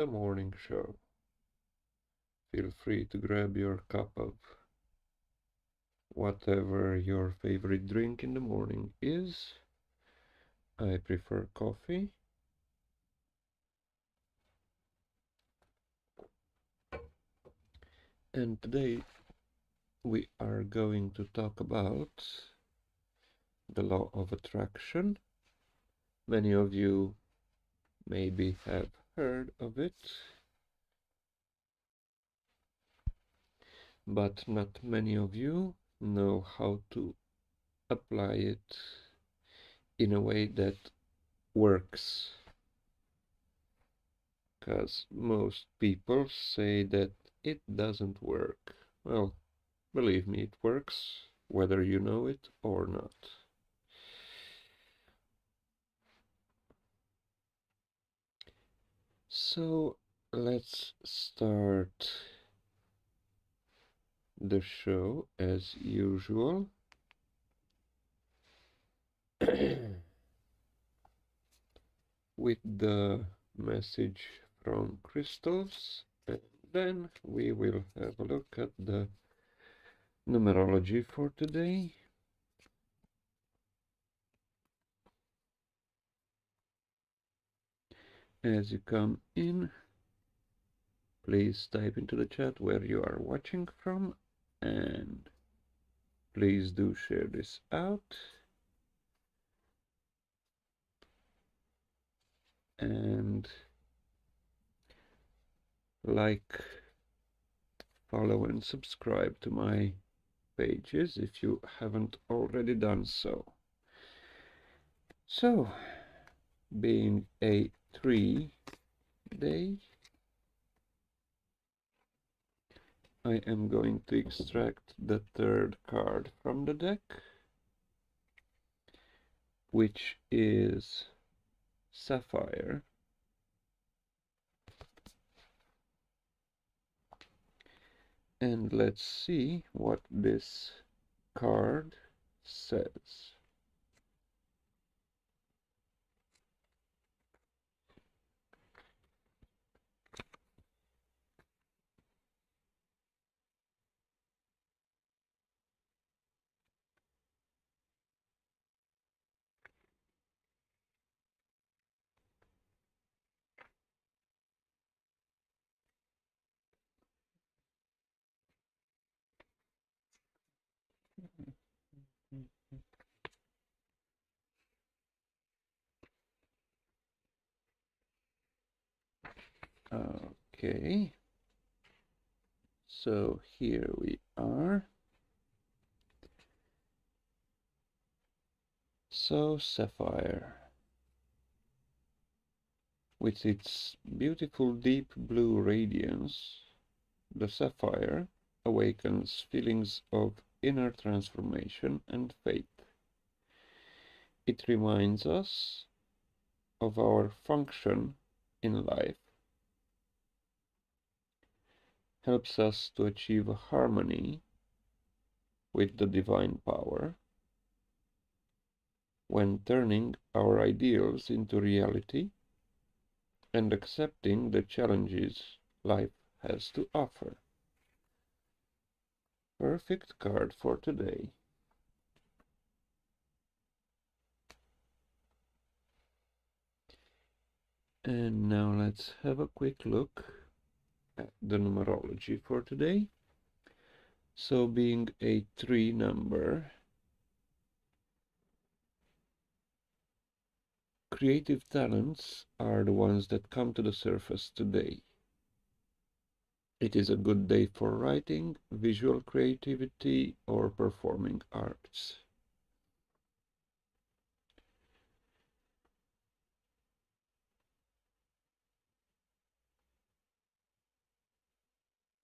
the morning show. Feel free to grab your cup of whatever your favorite drink in the morning is. I prefer coffee. And today we are going to talk about the law of attraction. Many of you maybe have heard of it, but not many of you know how to apply it in a way that works. Because most people say that it doesn't work. Well, believe me, it works, whether you know it or not. So let's start the show as usual. With the message from crystals, and then we will have a look at the numerology for today. As you come in, please type into the chat where you are watching from, and please do share this out. And like, follow, and subscribe to my pages if you haven't already done so. So, being a 3-day, I am going to extract the third card from the deck, which is Sapphire. And let's see what this card says. Okay, so here we are. So Sapphire, with its beautiful deep blue radiance, the sapphire awakens feelings of inner transformation and faith. It reminds us of our function in life, helps us to achieve a harmony with the divine power when turning our ideals into reality and accepting the challenges life has to offer. Perfect card for today. And now let's have a quick look at the numerology for today. So being a 3 number, creative talents are the ones that come to the surface today. It is a good day for writing, visual creativity, or performing arts.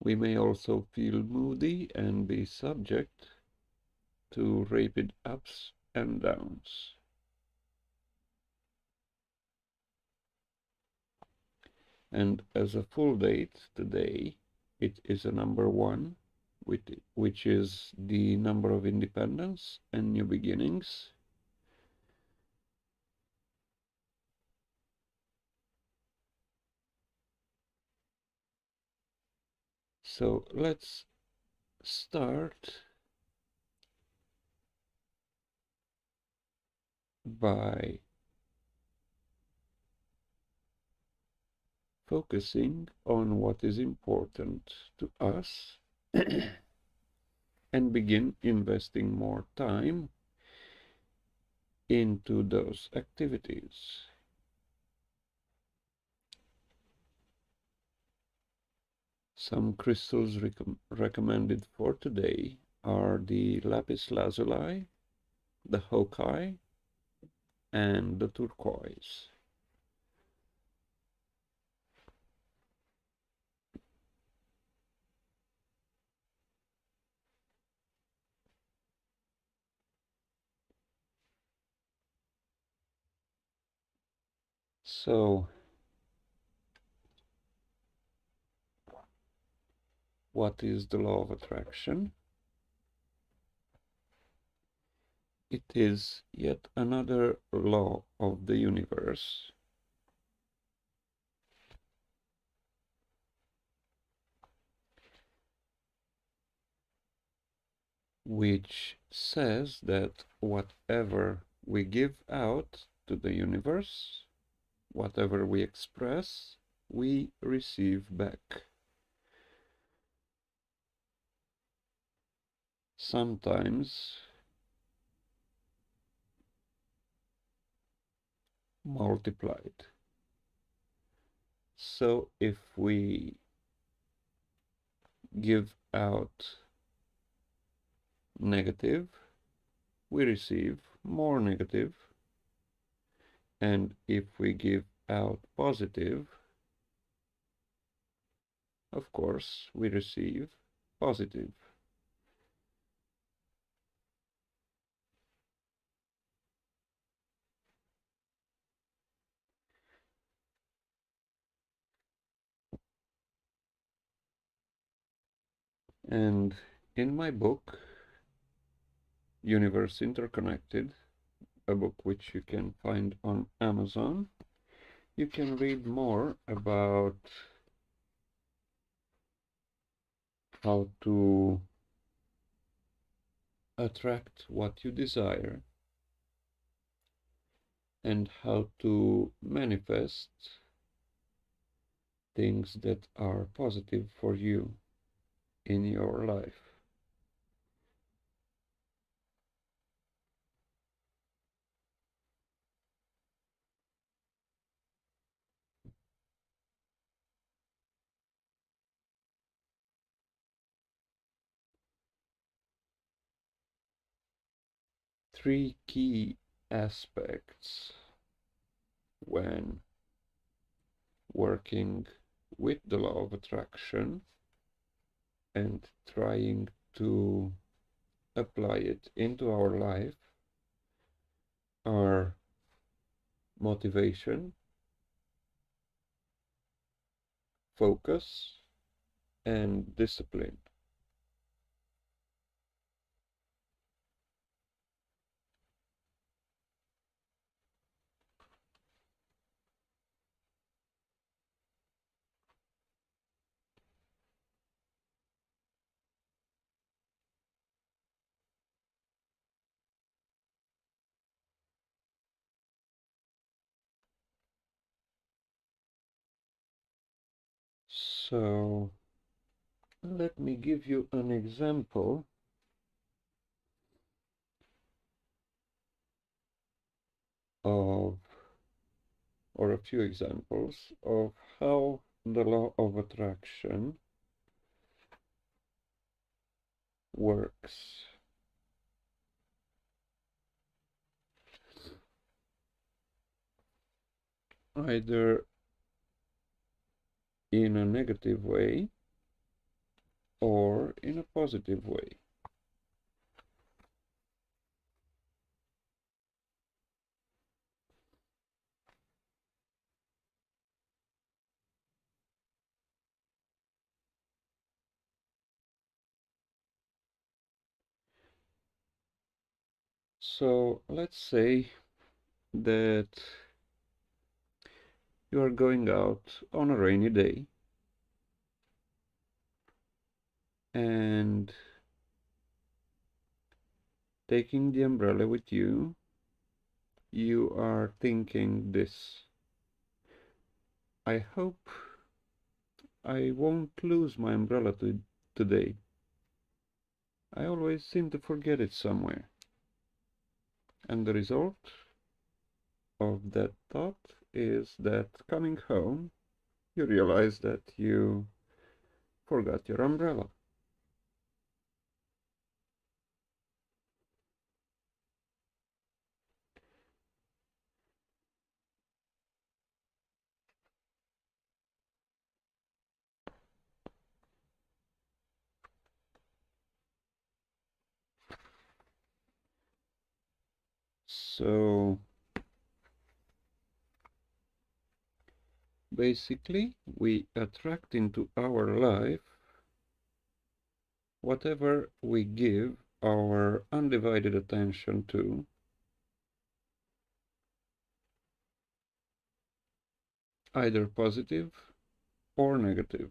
We may also feel moody and be subject to rapid ups and downs. And as a full date today, it is a number 1, which is the number of independence and new beginnings. So let's start by focusing on what is important to us and begin investing more time into those activities. Some crystals recommended for today are the lapis lazuli, the hokai, and the turquoise. So, what is the law of attraction? It is yet another law of the universe which says that whatever we give out to the universe, whatever we express, we receive back. Sometimes multiplied. So if we give out negative, we receive more negative. And if we give out positive, of course, we receive positive. And in my book, Universe Interconnected, a book which you can find on Amazon, you can read more about how to attract what you desire and how to manifest things that are positive for you in your life. Three key aspects when working with the law of attraction and trying to apply it into our life are motivation, focus, and discipline. So let me give you an example of, or a few examples of how the law of attraction works. Either in a negative way or in a positive way. So let's say that you are going out on a rainy day And taking the umbrella with you, you are thinking this: I hope I won't lose my umbrella today. I always seem to forget it somewhere. And the result of that thought is that coming home, you realize that you forgot your umbrella. So basically, we attract into our life whatever we give our undivided attention to, either positive or negative.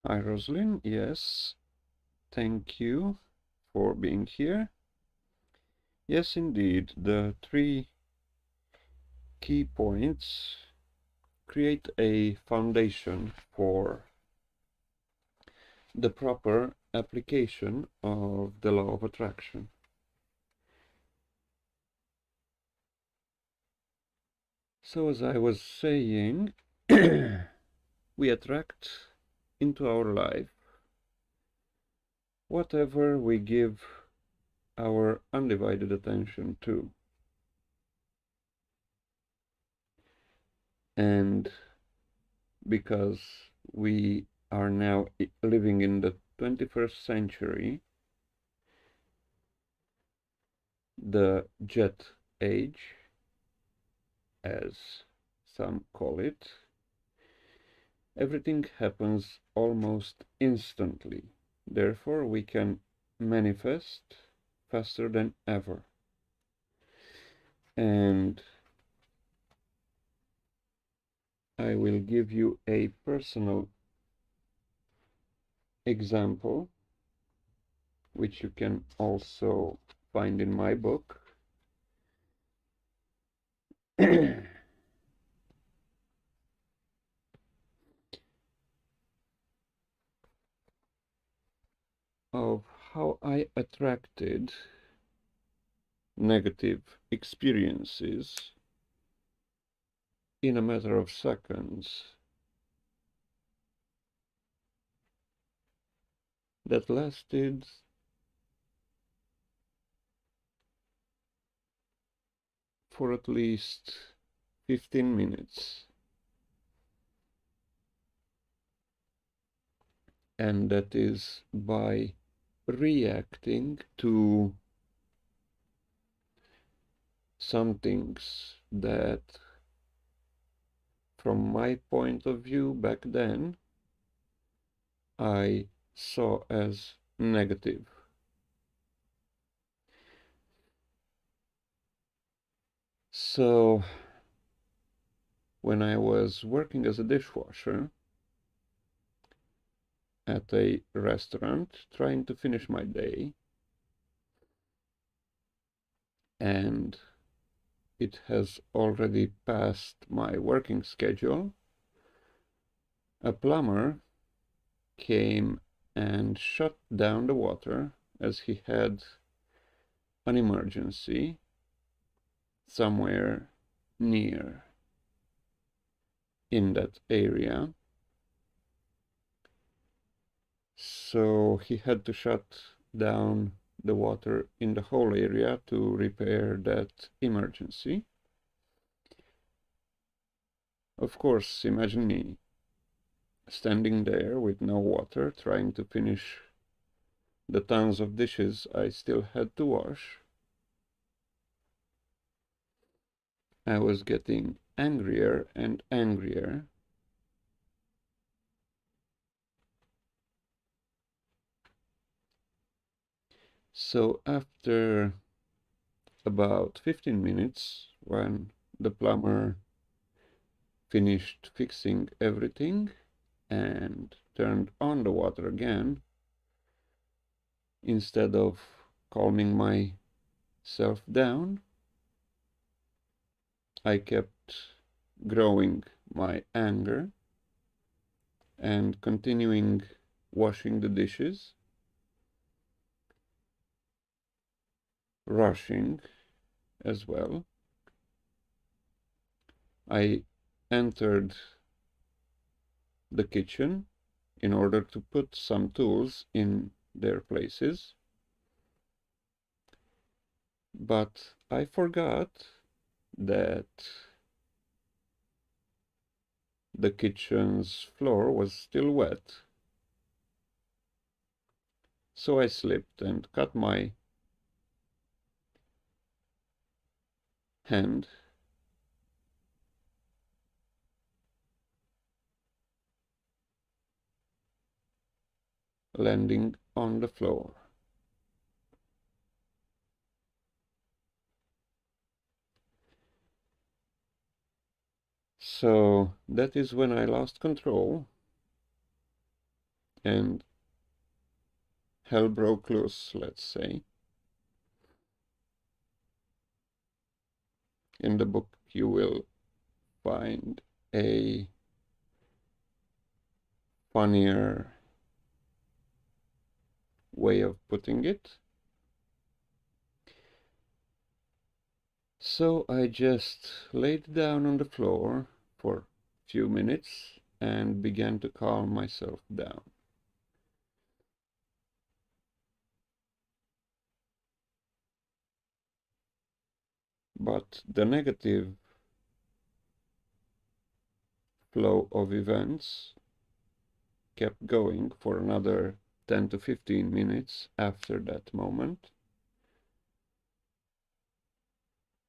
Hi, Rosalind. Yes, thank you for being here. Yes, indeed, the three key points create a foundation for the proper application of the law of attraction. So, as I was saying, we attract into our life whatever we give our undivided attention to. And because we are now living in the 21st century, the jet age, as some call it, everything happens almost instantly. Therefore, we can manifest faster than ever. And I will give you a personal example, which you can also find in my book. Of how I attracted negative experiences in a matter of seconds that lasted for at least 15 minutes. And that is by reacting to some things that, from my point of view back then, I saw as negative. So, when I was working as a dishwasher at a restaurant, trying to finish my day, and it has already passed my working schedule, a plumber came and shut down the water as he had an emergency somewhere near in that area. So he had to shut down the water in the whole area to repair that emergency. Of course, imagine me standing there with no water, trying to finish the tons of dishes I still had to wash, I was getting angrier and angrier. So after about 15 minutes, when the plumber finished fixing everything and turned on the water again, instead of calming myself down, I kept growing my anger and continuing washing the dishes, rushing as well. I entered the kitchen in order to put some tools in their places, but I forgot that the kitchen's floor was still wet. So I slipped and cut my hand, landing on the floor. So that is when I lost control and hell broke loose, let's say. In the book, you will find a funnier way of putting it. So I just laid down on the floor for a few minutes and began to calm myself down. But the negative flow of events kept going for another 10 to 15 minutes after that moment,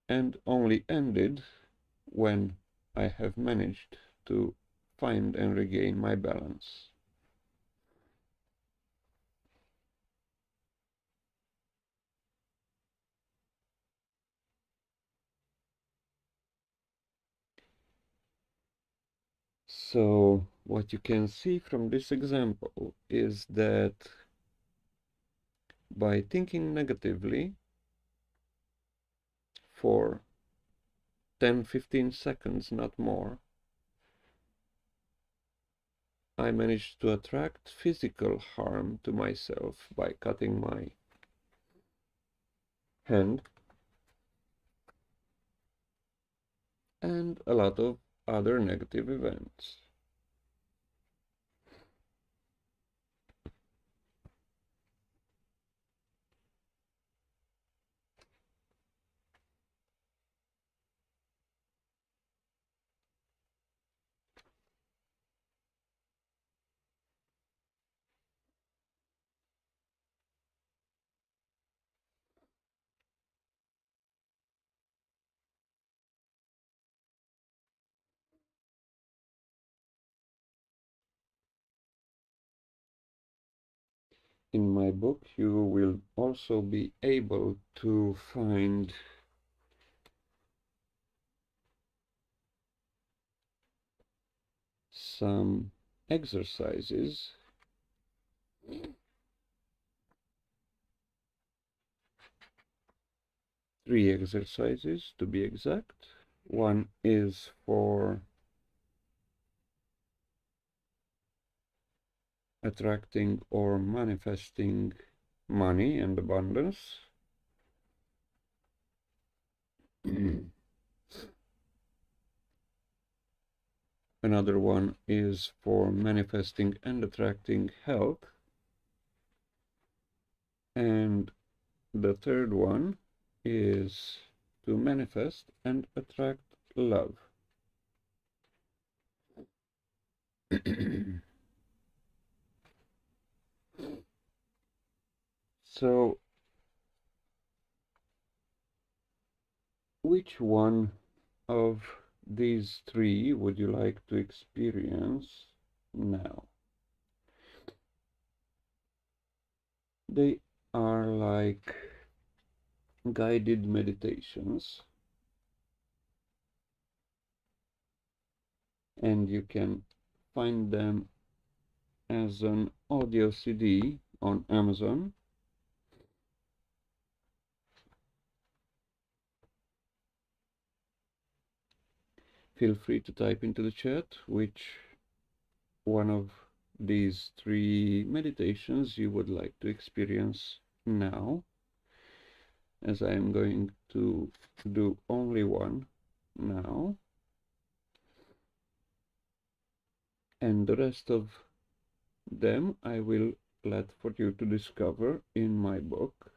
and only ended when I have managed to find and regain my balance. So what you can see from this example is that by thinking negatively for 10-15 seconds, not more, I managed to attract physical harm to myself by cutting my hand and a lot of other negative events. In my book, you will also be able to find some exercises, 3 exercises to be exact. One is for attracting or manifesting money and abundance. Another one is for manifesting and attracting health. And the third one is to manifest and attract love. So, which one of these three would you like to experience now? They are like guided meditations, and you can find them as an audio CD on Amazon. Feel free to type into the chat which one of these three meditations you would like to experience now, as I am going to do only one now, and the rest of them I will let for you to discover in my book.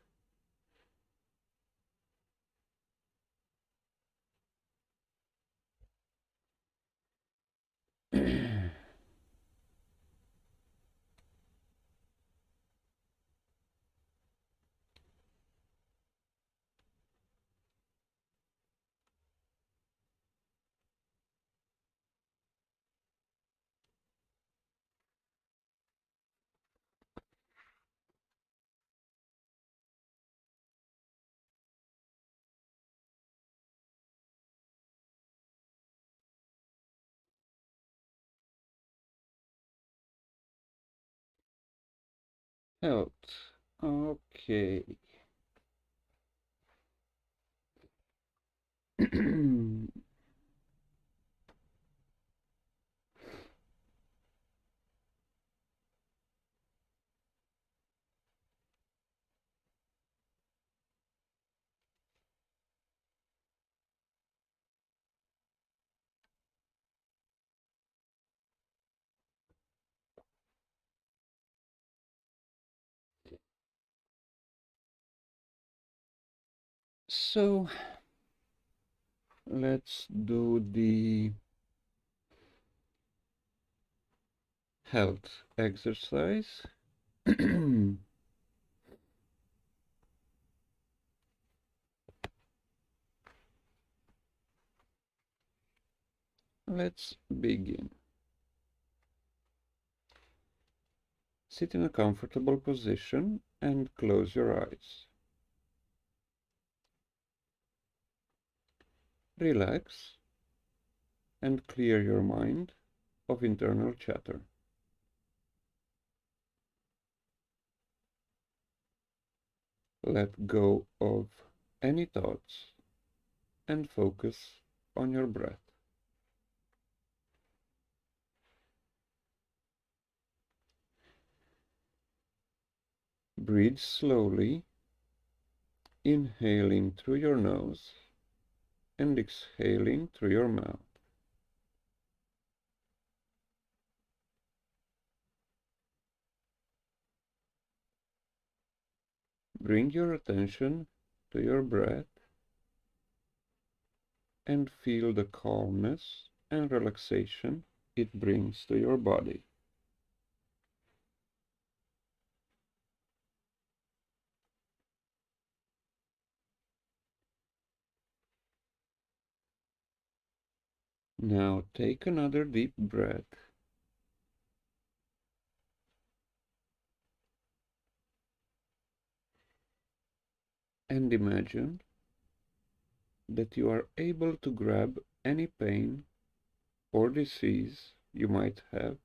Health. Okay. So let's do the health exercise. Let's begin. Sit in a comfortable position and close your eyes. Relax and clear your mind of internal chatter. Let go of any thoughts and focus on your breath. Breathe slowly, inhaling through your nose and exhaling through your mouth. Bring your attention to your breath and feel the calmness and relaxation it brings to your body. Now take another deep breath and imagine that you are able to grab any pain or disease you might have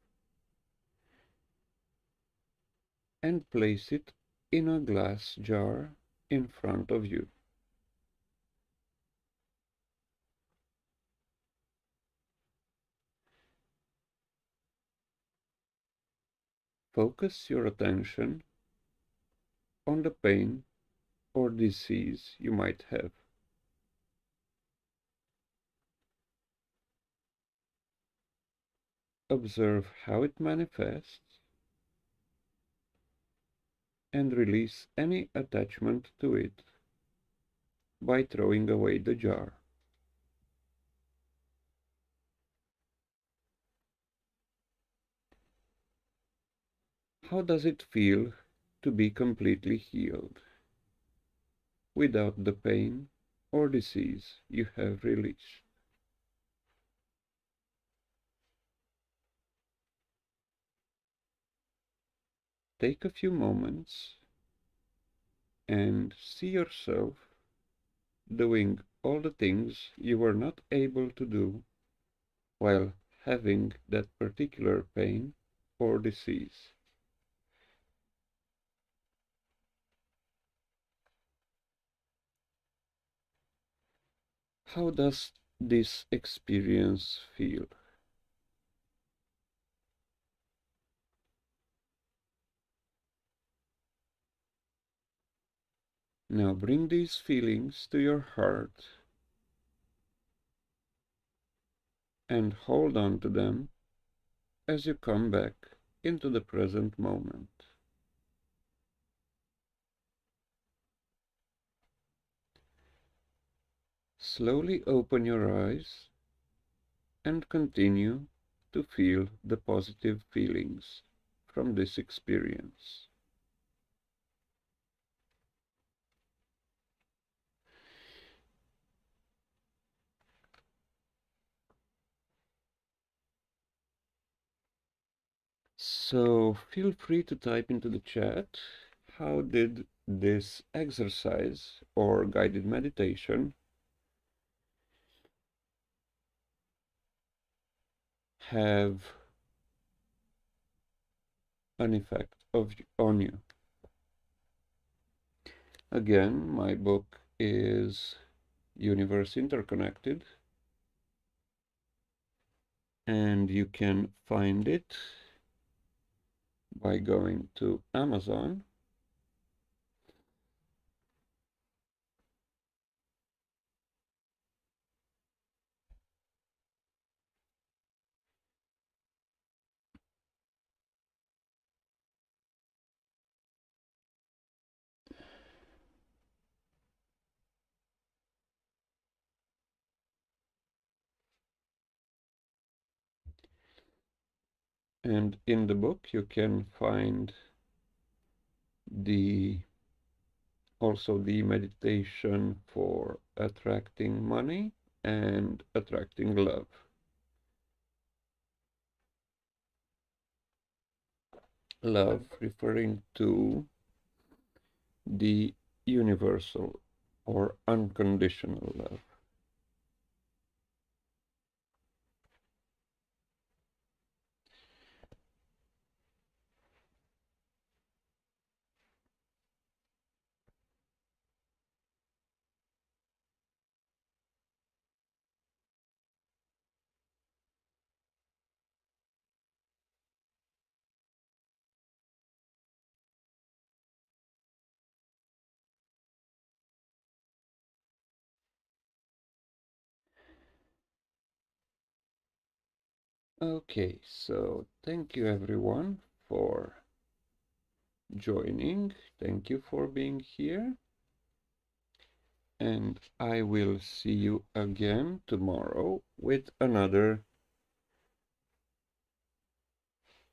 and place it in a glass jar in front of you. Focus your attention on the pain or disease you might have. Observe how it manifests and release any attachment to it by throwing away the jar. How does it feel to be completely healed without the pain or disease you have released. Take a few moments and see yourself doing all the things you were not able to do while having that particular pain or disease. How does this experience feel? Now bring these feelings to your heart and hold on to them as you come back into the present moment. Slowly open your eyes and continue to feel the positive feelings from this experience. So feel free to type into the chat, how did this exercise or guided meditation have an effect on you? Again, my book is Universe Interconnected, and you can find it by going to Amazon. And in the book you can find the also the meditation for attracting money and attracting love. Love referring to the universal or unconditional love. Okay, so thank you everyone for joining. Thank you for being here. And I will see you again tomorrow with another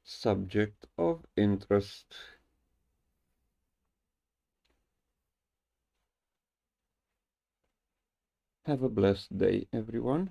subject of interest. Have a blessed day, everyone.